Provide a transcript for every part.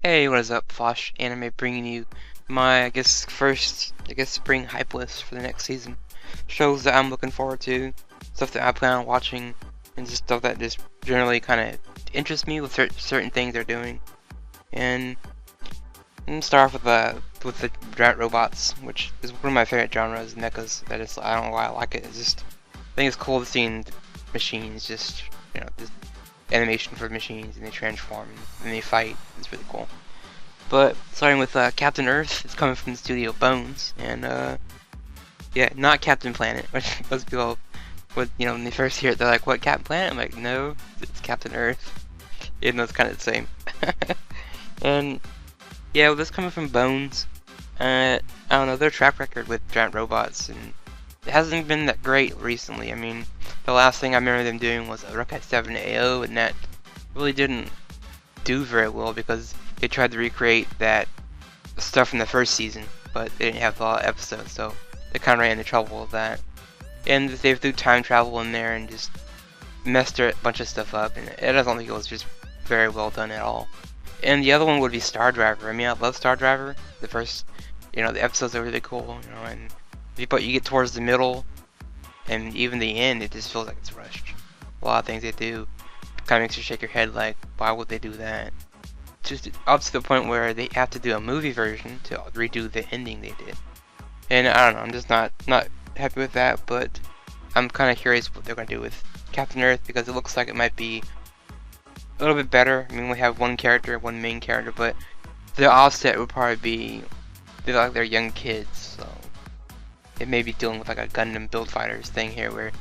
Hey, what is up? Fosh Anime bringing you my, first, spring hype list for the next season. Shows that I'm looking forward to, stuff that I plan on watching, and just stuff that just generally kind of interests me with certain things they're doing. And I'm gonna start off with the giant robots, which is one of my favorite genres, mechas. I don't know why I like it. I think it's cool to see machines this animation for machines, and they transform and they fight. It's really cool. But starting with Captain Earth, it's coming from the studio Bones, and yeah, not Captain Planet, which most people would, when they first hear it, they're like, "What, Captain Planet?" I'm like, "No, it's Captain Earth." Even though it's kind of the same. And yeah, well, this coming from Bones, I don't know, their track record with giant robots, and it hasn't been that great recently. I mean, the last thing I remember them doing was Rocket 7 AO, and that really didn't do very well because they tried to recreate that stuff from the first season, but they didn't have a lot of episodes, so they kind of ran into trouble with that. And they threw time travel in there and just messed a bunch of stuff up, and I don't think it was just very well done at all. And the other one would be Star Driver. I mean, I love Star Driver. The first, the episodes are really cool, but you get towards the middle and even the end, it just feels like it's rushed. A lot of things they do kind of makes you shake your head like, why would they do that? Just up to the point where they have to do a movie version to redo the ending they did. And I don't know, I'm just not happy with that, but I'm kind of curious what they're going to do with Captain Earth, because it looks like it might be a little bit better. I mean, we have one main character, but the offset would probably be they're young kids, so it may be dealing with like a Gundam Build Fighters thing here, where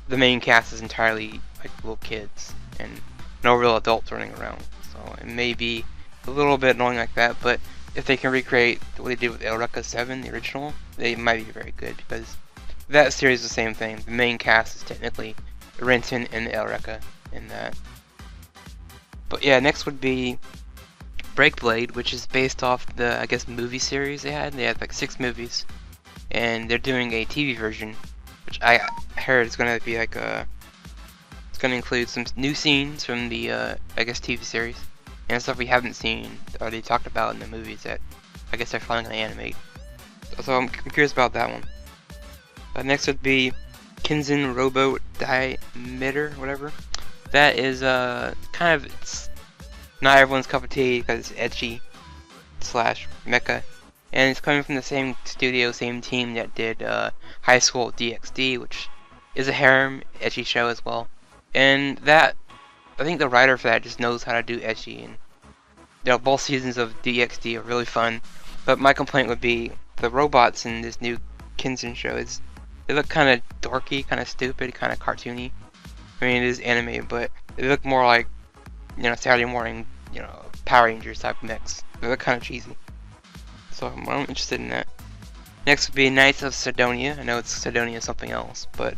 the main cast is entirely like little kids and no real adults running around. So it may be a little bit annoying like that, but if they can recreate what they did with Eureka 7, the original, they might be very good, because that series is the same thing. The main cast is technically Renton and Eureka in that. But yeah, next would be Breakblade, which is based off the, movie series they had. They had like 6 movies, and they're doing a TV version, which I heard is going to be like it's going to include some new scenes from the, TV series, and stuff we haven't seen or they talked about in the movies that I guess they're finally going to animate. So I'm curious about that one. Next would be Kenzen Robo Daimider, whatever. That is it's not everyone's cup of tea because it's ecchi / mecha, and it's coming from the same studio, same team that did High School DxD, which is a harem ecchi show as well. And that, I think the writer for that just knows how to do ecchi, and both seasons of DxD are really fun. But my complaint would be the robots in this new Kenzen show they look kind of dorky, kind of stupid, kind of cartoony. I mean, it is anime, but they look more like, Saturday morning, Power Rangers type mix. They look kind of cheesy. So I'm interested in that. Next would be Knights of Sidonia. I know it's Sidonia something else, but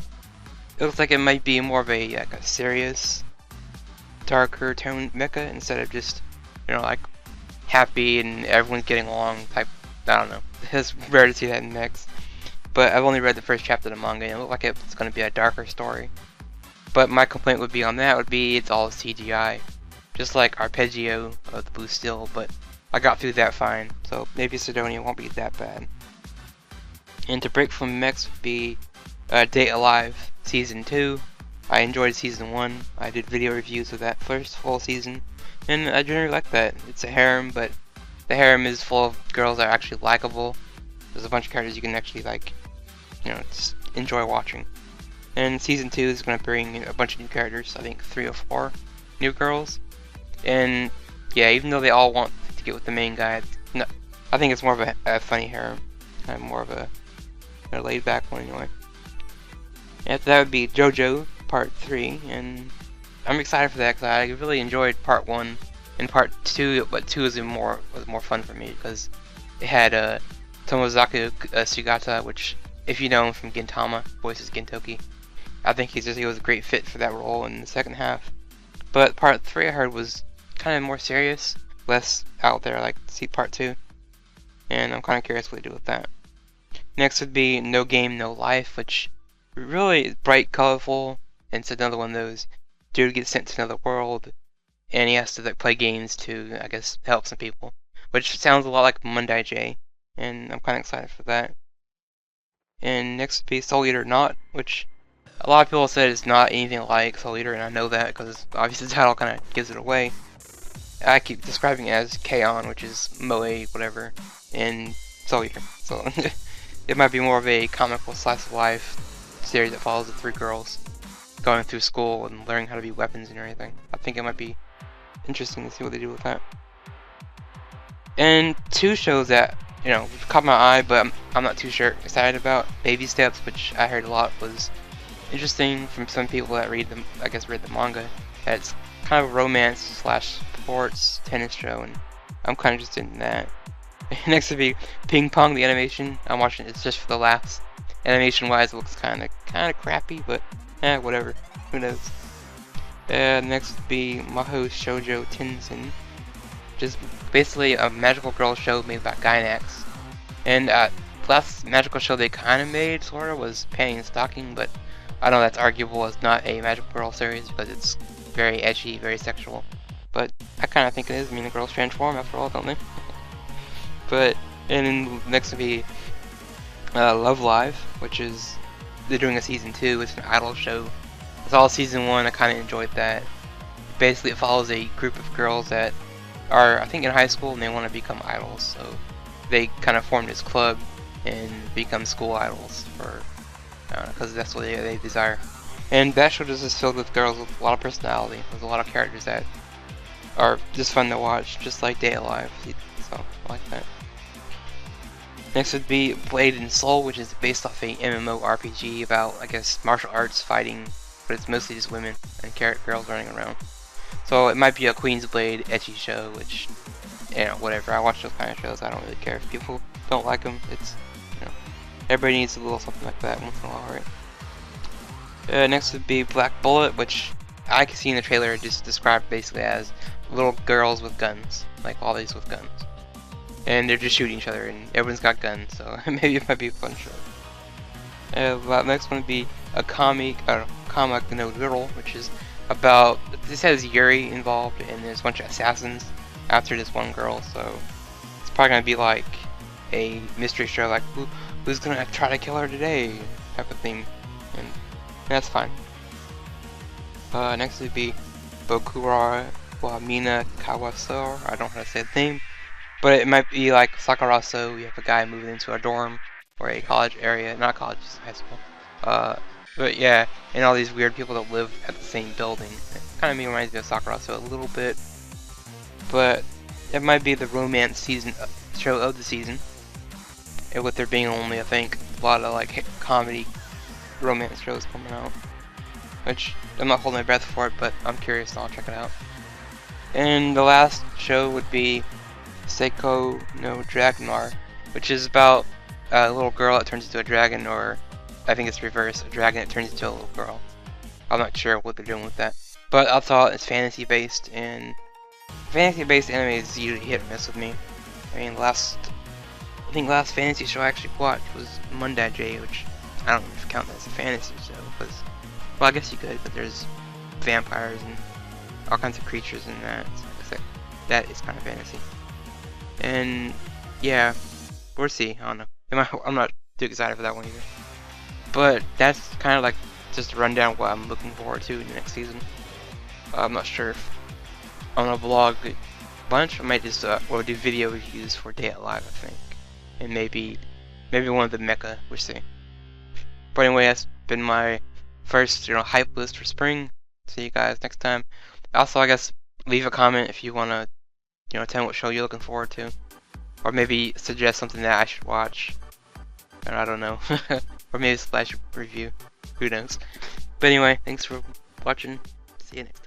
it looks like it might be more of a serious, darker tone mecha instead of just, like happy and everyone's getting along type. I don't know. It's rare to see that in mechs. But I've only read the first chapter of the manga, and it looks like it's going to be a darker story. But my complaint would be on that would be it's all CGI, just like Arpeggio of the Blue Steel. But I got through that fine, so maybe Sidonia won't be that bad. And to break from mechs would be Date Alive Season 2. I enjoyed Season 1. I did video reviews of that first full season, and I generally like that. It's a harem, but the harem is full of girls that are actually likable. There's a bunch of characters you can actually just enjoy watching. And Season 2 is going to bring a bunch of new characters, I think 3 or 4 new girls. And yeah, even though they all want to get with the main guy, no, I think it's more of a funny harem. Kind of more of a laid back one anyway. After that would be JOJO Part 3, and I'm excited for that because I really enjoyed Part 1 and Part 2, but 2 was more fun for me because it had Tomozaku Sugata, which, if you know him from Gintama, voices Gintoki. I think he was a great fit for that role in the second half. But Part 3 I heard was kind of more serious, less out there like Part 2. And I'm kind of curious what they do with that. Next would be No Game, No Life, which really is bright, colorful, and it's another one of those dude gets sent to another world, and he has to like play games to, I guess, help some people, which sounds a lot like Monday J, and I'm kind of excited for that. And next would be Soul Eater Not, which a lot of people said it's not anything like Soul Eater, and I know that because obviously the title kind of gives it away. I keep describing it as K-On, which is Moe, whatever, in Soul Eater. So it might be more of a comical slice of life series that follows the three girls going through school and learning how to be weapons and everything. I think it might be interesting to see what they do with that. And two shows that, you know, caught my eye, but I'm not too sure excited about. Baby Steps, which I heard a lot was interesting from some people that read the manga. It's kind of a romance slash sports tennis show, and I'm kind of interested in that. Next would be Ping Pong, the animation. I'm watching it just for the laughs. Animation wise, it looks kind of crappy, but whatever. Who knows? Next would be Mahou Shoujo Tensen, which is basically a magical girl show made by Gainax. And last magical show they kind of made, sort of, was Panty and Stocking, but I know that's arguable as not a magical girl series because it's very edgy, very sexual. But I kind of think it is. I mean, the girls transform after all, don't they? But, and then next would be Love Live, which is, they're doing a season 2. It's an idol show. It's all season 1. I kind of enjoyed that. Basically, it follows a group of girls that are, I think, in high school and they want to become idols. So they kind of form this club and become school idols for, because that's what they desire. And that show just is filled with girls with a lot of personality. There's a lot of characters that are just fun to watch, just like Day Alive. So I like that. Next would be Blade and Soul, which is based off a MMORPG about, I guess, martial arts fighting, but it's mostly just women and girls running around. So it might be a Queen's Blade ecchi show, which, you know, whatever. I watch those kind of shows. I don't really care if people don't like them. It's, you know, everybody needs a little something like that once in a while, right? Next would be Black Bullet, which I can see in the trailer just described basically as little girls with guns, like all these with guns. And they're just shooting each other, and everyone's got guns, so maybe it might be a fun show. Next one would be Akuma no Riddle, which is about, this has Yuri involved, and there's a bunch of assassins after this one girl, so it's probably gonna be like a mystery show, like who's gonna try to kill her today, type of thing, and that's fine. Next would be Bokura wa Minna Kawaisou. I don't know how to say the name. But it might be like Sakuraso, you have a guy moving into a dorm or a college area, not college, just high school. But yeah, and all these weird people that live at the same building. It kind of reminds me of Sakuraso a little bit. But it might be the romance show of the season. And with there being only, I think, a lot of like comedy romance shows coming out. Which, I'm not holding my breath for it, but I'm curious, so I'll check it out. And the last show would be Seikoku no Dragonar, which is about a little girl that turns into a dragon, or I think it's reverse, a dragon that turns into a little girl. I'm not sure what they're doing with that. But I thought it's fantasy based, and fantasy based anime is usually hit or miss with me. I mean, I think last fantasy show I actually watched was Monday J, which I don't know if you count that as a fantasy show, because, well, I guess you could, but there's vampires and all kinds of creatures in that, so I guess that is kind of fantasy. And yeah, we'll see. I don't know. I'm not too excited for that one either. But that's kind of like just a rundown of what I'm looking forward to in the next season. I'm not sure if I'm gonna vlog a bunch. I might just do video reviews for Day Alive, I think, and maybe one of the mecha. We'll see. But anyway, that's been my first hype list for spring. See you guys next time. Also, I guess leave a comment if you wanna tell me what show you're looking forward to. Or maybe suggest something that I should watch. And I don't know. Or maybe a splash review. Who knows. But anyway, thanks for watching. See you next time.